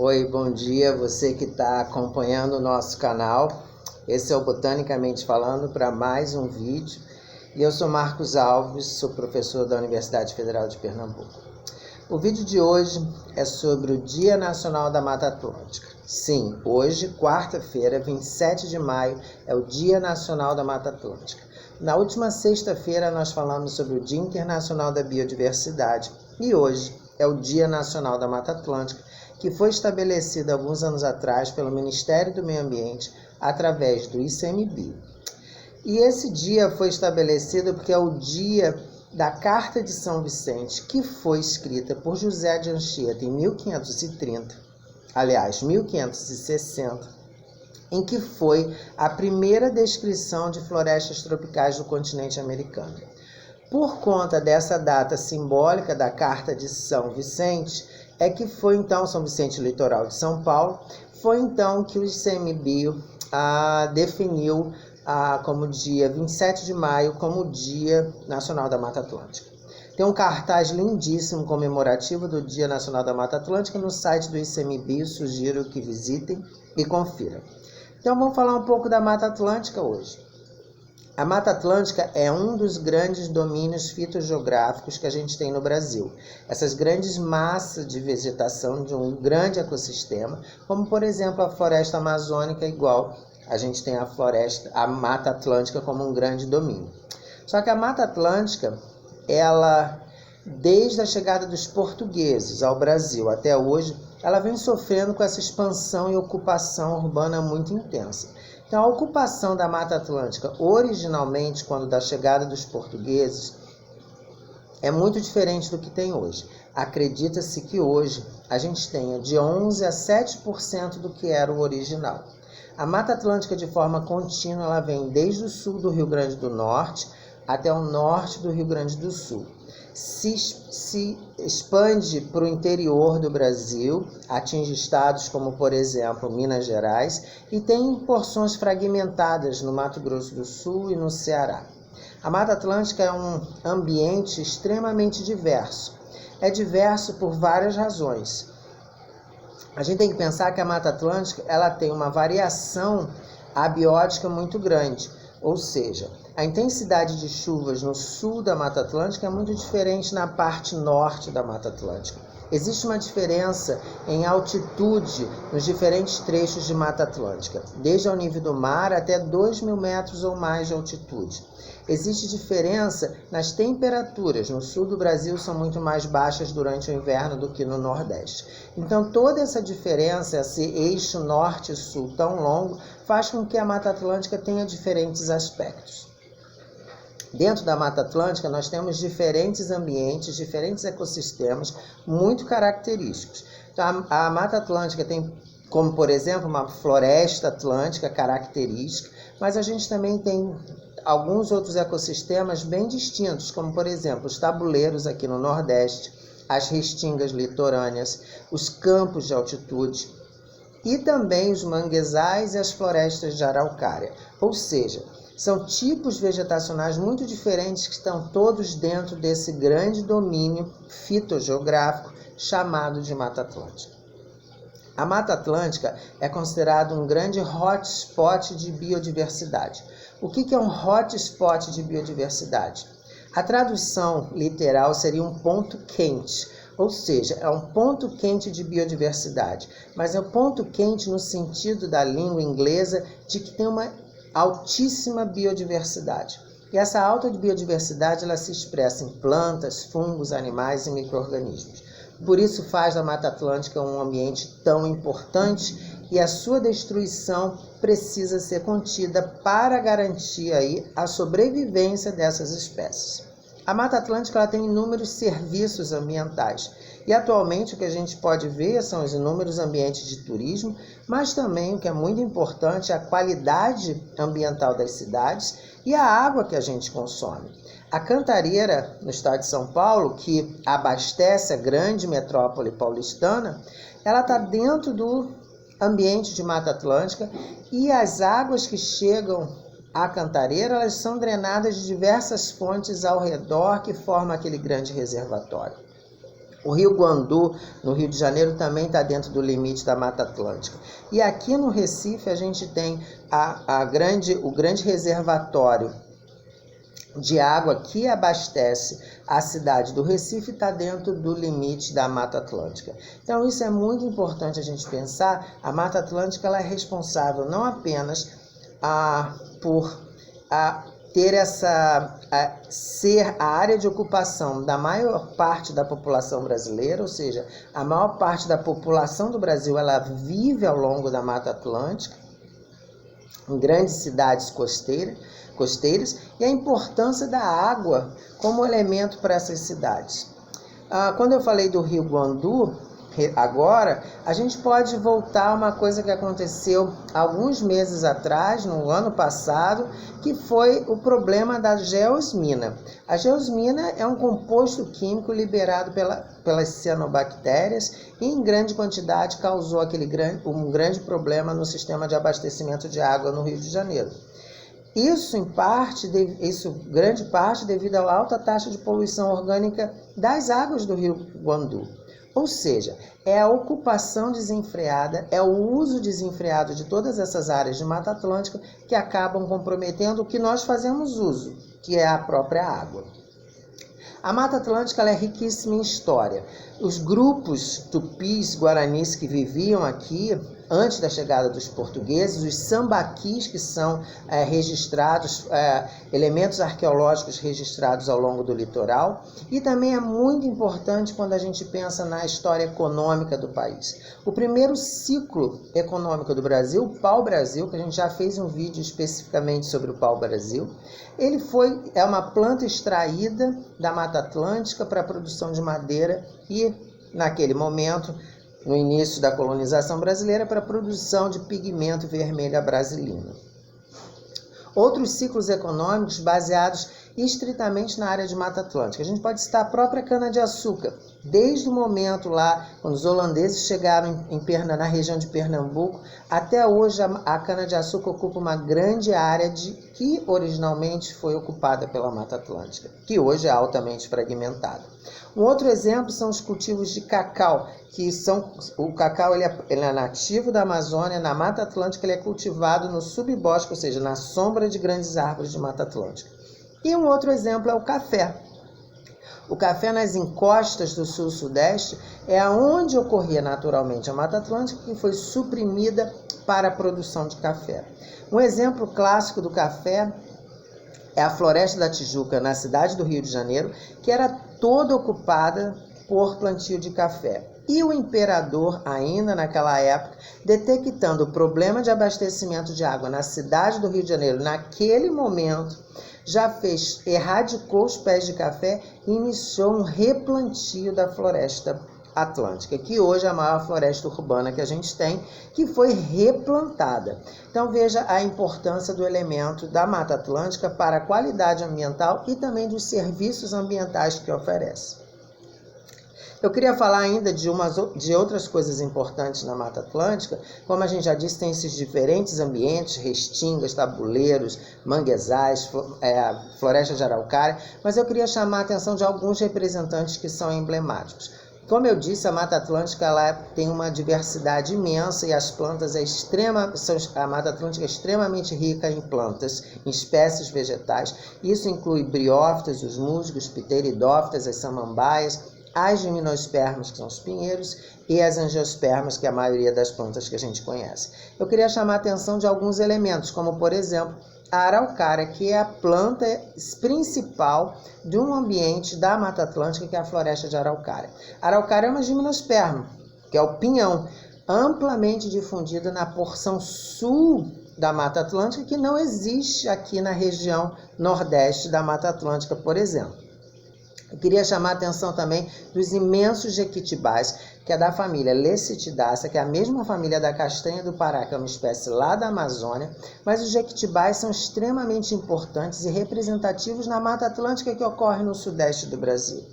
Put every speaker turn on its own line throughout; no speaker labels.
Oi, bom dia, você que está acompanhando o nosso canal. Esse é o Botanicamente Falando para mais um vídeo. E eu sou Marcos Alves, sou professor da Universidade Federal de Pernambuco. O vídeo de hoje é sobre o Dia Nacional da Mata Atlântica. Sim, hoje, quarta-feira, 27 de maio, é o Dia Nacional da Mata Atlântica. Na última sexta-feira nós falamos sobre o Dia Internacional da Biodiversidade e hoje é o Dia Nacional da Mata Atlântica, que foi estabelecido alguns anos atrás pelo Ministério do Meio Ambiente através do ICMBio. E esse dia foi estabelecido porque é o dia da Carta de São Vicente, que foi escrita por José de Anchieta em 1560, em que foi a primeira descrição de florestas tropicais do continente americano. Por conta dessa data simbólica da Carta de São Vicente, é que foi então, São Vicente Litoral de São Paulo, foi então que o ICMBio definiu como dia 27 de maio como o Dia Nacional da Mata Atlântica. Tem um cartaz lindíssimo comemorativo do Dia Nacional da Mata Atlântica no site do ICMBio, sugiro que visitem e confiram. Então vamos falar um pouco da Mata Atlântica hoje. A Mata Atlântica é um dos grandes domínios fitogeográficos que a gente tem no Brasil. Essas grandes massas de vegetação de um grande ecossistema, como por exemplo a floresta amazônica, igual a gente tem a Mata Atlântica como um grande domínio. Só que a Mata Atlântica, ela, desde a chegada dos portugueses ao Brasil até hoje, ela vem sofrendo com essa expansão e ocupação urbana muito intensa. Então, a ocupação da Mata Atlântica, originalmente, quando da chegada dos portugueses, é muito diferente do que tem hoje. Acredita-se que hoje a gente tenha de 11% a 7% do que era o original. A Mata Atlântica, de forma contínua, ela vem desde o sul do Rio Grande do Norte até o norte do Rio Grande do Sul. Se expande para o interior do Brasil, atinge estados como, por exemplo, Minas Gerais, e tem porções fragmentadas no Mato Grosso do Sul e no Ceará. A Mata Atlântica é um ambiente extremamente diverso. É diverso por várias razões. A gente tem que pensar que a Mata Atlântica ela tem uma variação abiótica muito grande, ou seja, a intensidade de chuvas no sul da Mata Atlântica é muito diferente na parte norte da Mata Atlântica. Existe uma diferença em altitude nos diferentes trechos de Mata Atlântica, desde ao nível do mar até 2.000 metros ou mais de altitude. Existe diferença nas temperaturas. No sul do Brasil são muito mais baixas durante o inverno do que no Nordeste. Então toda essa diferença, esse eixo norte-sul tão longo, faz com que a Mata Atlântica tenha diferentes aspectos. Dentro da Mata Atlântica, nós temos diferentes ambientes, diferentes ecossistemas muito característicos. Então, a Mata Atlântica tem, como por exemplo, uma floresta atlântica característica, mas a gente também tem alguns outros ecossistemas bem distintos, como por exemplo, os tabuleiros aqui no Nordeste, as restingas litorâneas, os campos de altitude e também os manguezais e as florestas de araucária, ou seja, são tipos vegetacionais muito diferentes que estão todos dentro desse grande domínio fitogeográfico chamado de Mata Atlântica. A Mata Atlântica é considerada um grande hotspot de biodiversidade. O que é um hotspot de biodiversidade? A tradução literal seria um ponto quente, ou seja, é um ponto quente de biodiversidade, mas é um ponto quente no sentido da língua inglesa de que tem uma altíssima biodiversidade. E essa alta biodiversidade ela se expressa em plantas, fungos, animais e micro-organismos. Por isso faz da Mata Atlântica um ambiente tão importante e a sua destruição precisa ser contida para garantir aí a sobrevivência dessas espécies. A Mata Atlântica ela tem inúmeros serviços ambientais e atualmente o que a gente pode ver são os inúmeros ambientes de turismo, mas também o que é muito importante é a qualidade ambiental das cidades e a água que a gente consome. A Cantareira, no estado de São Paulo, que abastece a grande metrópole paulistana, ela está dentro do ambiente de Mata Atlântica e as águas que chegam à Cantareira elas são drenadas de diversas fontes ao redor que formam aquele grande reservatório. O Rio Guandu, no Rio de Janeiro, também está dentro do limite da Mata Atlântica. E aqui no Recife a gente tem o grande reservatório de água que abastece a cidade do Recife, está dentro do limite da Mata Atlântica. Então isso é muito importante a gente pensar. A Mata Atlântica ela é responsável não apenas por ser a área de ocupação da maior parte da população brasileira, ou seja, a maior parte da população do Brasil ela vive ao longo da Mata Atlântica, em grandes cidades costeiras, e a importância da água como elemento para essas cidades. Quando eu falei do Rio Guandu, agora, a gente pode voltar a uma coisa que aconteceu alguns meses atrás, no ano passado, que foi o problema da geosmina. A geosmina é um composto químico liberado pelas cianobactérias e em grande quantidade causou um grande problema no sistema de abastecimento de água no Rio de Janeiro. Isso, grande parte, devido à alta taxa de poluição orgânica das águas do Rio Guandu. Ou seja, é a ocupação desenfreada, é o uso desenfreado de todas essas áreas de Mata Atlântica que acabam comprometendo o que nós fazemos uso, que é a própria água. A Mata Atlântica ela é riquíssima em história. Os grupos tupis, guaranis que viviam aqui antes da chegada dos portugueses, os sambaquis que são registrados, elementos arqueológicos registrados ao longo do litoral, e também é muito importante quando a gente pensa na história econômica do país. O primeiro ciclo econômico do Brasil, o pau-brasil, que a gente já fez um vídeo especificamente sobre o pau-brasil, ele é uma planta extraída da Mata Atlântica para a produção de madeira e, naquele momento, no início da colonização brasileira, para a produção de pigmento vermelho abrasilino. Outros ciclos econômicos baseados estritamente na área de Mata Atlântica. A gente pode citar a própria cana-de-açúcar. Desde o momento lá, quando os holandeses chegaram na região de Pernambuco, até hoje a cana-de-açúcar ocupa uma grande área que originalmente foi ocupada pela Mata Atlântica, que hoje é altamente fragmentada. Um outro exemplo são os cultivos de cacau, o cacau ele é nativo da Amazônia, na Mata Atlântica ele é cultivado no subbosque, ou seja, na sombra de grandes árvores de Mata Atlântica. E um outro exemplo é o café. O café nas encostas do sul-sudeste é onde ocorria naturalmente a Mata Atlântica, que foi suprimida para a produção de café. Um exemplo clássico do café é a Floresta da Tijuca, na cidade do Rio de Janeiro, que era toda ocupada por plantio de café. E o imperador, ainda naquela época, detectando o problema de abastecimento de água na cidade do Rio de Janeiro, naquele momento, erradicou os pés de café e iniciou um replantio da Floresta Atlântica, que hoje é a maior floresta urbana que a gente tem, que foi replantada. Então veja a importância do elemento da Mata Atlântica para a qualidade ambiental e também dos serviços ambientais que oferece. Eu queria falar ainda de outras coisas importantes na Mata Atlântica. Como a gente já disse, tem esses diferentes ambientes, restingas, tabuleiros, manguezais, floresta de araucária, mas eu queria chamar a atenção de alguns representantes que são emblemáticos. Como eu disse, a Mata Atlântica ela tem uma diversidade imensa e as plantas a Mata Atlântica é extremamente rica em plantas, em espécies vegetais. Isso inclui briófitas, os musgos, pteridófitas, as samambaias, as gimnospermas, que são os pinheiros, e as angiospermas, que é a maioria das plantas que a gente conhece. Eu queria chamar a atenção de alguns elementos, como, por exemplo, a araucária, que é a planta principal de um ambiente da Mata Atlântica, que é a floresta de araucária. A araucária é uma gimnosperma, que é o pinhão, amplamente difundido na porção sul da Mata Atlântica, que não existe aqui na região nordeste da Mata Atlântica, por exemplo. Eu queria chamar a atenção também dos imensos jequitibás, que é da família Lecitidaceae, que é a mesma família da castanha do Pará, que é uma espécie lá da Amazônia, mas os jequitibás são extremamente importantes e representativos na Mata Atlântica que ocorre no sudeste do Brasil.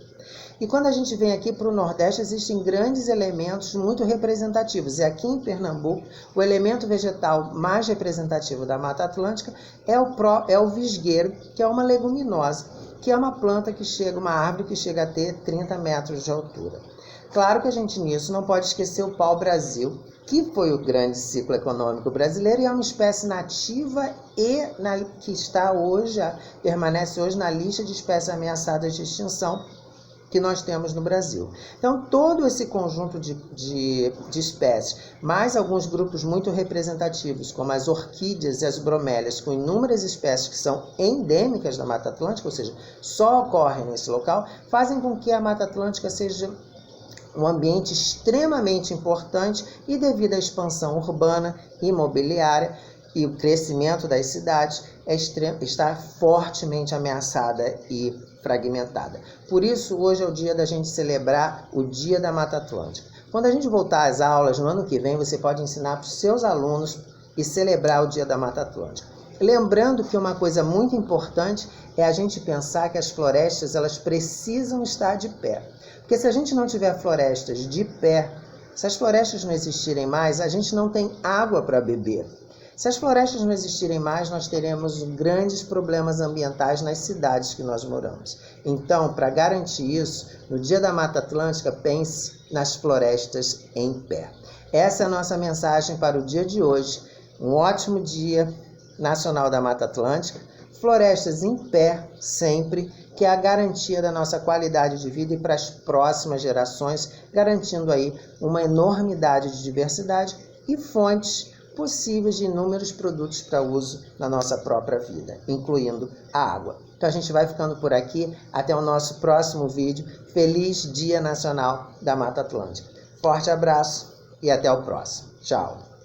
E quando a gente vem aqui para o Nordeste, existem grandes elementos muito representativos. E aqui em Pernambuco, o elemento vegetal mais representativo da Mata Atlântica é o visgueiro, que é uma leguminosa, que é uma planta uma árvore que chega a ter 30 metros de altura. Claro que a gente nisso não pode esquecer o pau-brasil, que foi o grande ciclo econômico brasileiro e é uma espécie nativa que está hoje, permanece hoje na lista de espécies ameaçadas de extinção que nós temos no Brasil. Então, todo esse conjunto de espécies, mais alguns grupos muito representativos, como as orquídeas e as bromélias, com inúmeras espécies que são endêmicas da Mata Atlântica, ou seja, só ocorrem nesse local, fazem com que a Mata Atlântica seja um ambiente extremamente importante e, devido à expansão urbana, imobiliária e o crescimento das cidades, está fortemente ameaçada e fragmentada. Por isso, hoje é o dia da gente celebrar o Dia da Mata Atlântica. Quando a gente voltar às aulas, no ano que vem, você pode ensinar para os seus alunos e celebrar o Dia da Mata Atlântica. Lembrando que uma coisa muito importante é a gente pensar que as florestas elas precisam estar de pé. Porque se a gente não tiver florestas de pé, se as florestas não existirem mais, a gente não tem água para beber. Se as florestas não existirem mais, nós teremos grandes problemas ambientais nas cidades que nós moramos. Então, para garantir isso, no Dia da Mata Atlântica, pense nas florestas em pé. Essa é a nossa mensagem para o dia de hoje. Um ótimo Dia Nacional da Mata Atlântica. Florestas em pé sempre, que é a garantia da nossa qualidade de vida e para as próximas gerações, garantindo aí uma enormidade de diversidade e fontes possíveis de inúmeros produtos para uso na nossa própria vida, incluindo a água. Então a gente vai ficando por aqui, até o nosso próximo vídeo. Feliz Dia Nacional da Mata Atlântica. Forte abraço e até o próximo. Tchau!